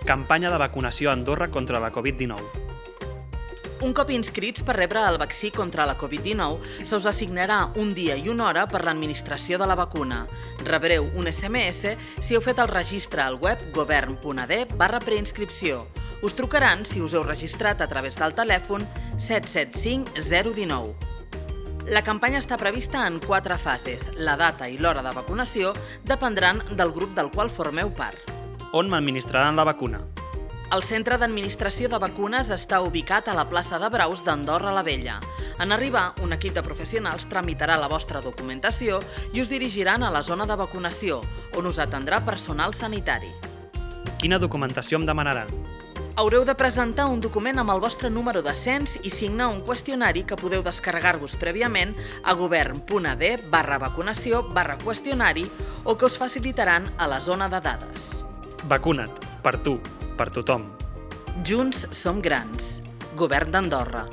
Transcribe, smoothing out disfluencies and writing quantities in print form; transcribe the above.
Campanya de vacunació a Andorra contra la Covid-19. Un cop inscrits per rebre el vaccí contra la Covid-19, se us assignarà un dia i una hora per l'administració de la vacuna. Rebreu un SMS si heu fet el registre al web govern.ad/preinscripció. Us trucaran si us heu registrat a través del telèfon 775 019. La campanya està prevista en 4 fases. La data i l'hora de vacunació dependran del grup del qual formeu part. On m'administraran la vacuna? El Centre d'Administració de Vacunes està ubicat a la plaça de Braus d'Andorra la Vella. En arribar, un equip de professionals tramitarà la vostra documentació i us dirigiran a la zona de vacunació, on us atendrà personal sanitari. Quina documentació em demanaran? Haureu de presentar un document amb el vostre número de cens i signar un qüestionari que podeu descarregar-vos prèviament a govern.ad/vacunació/qüestionari o que us facilitaran a la zona de dades. Vacuna't, per tu, per tothom. Junts som grans. Govern d'Andorra.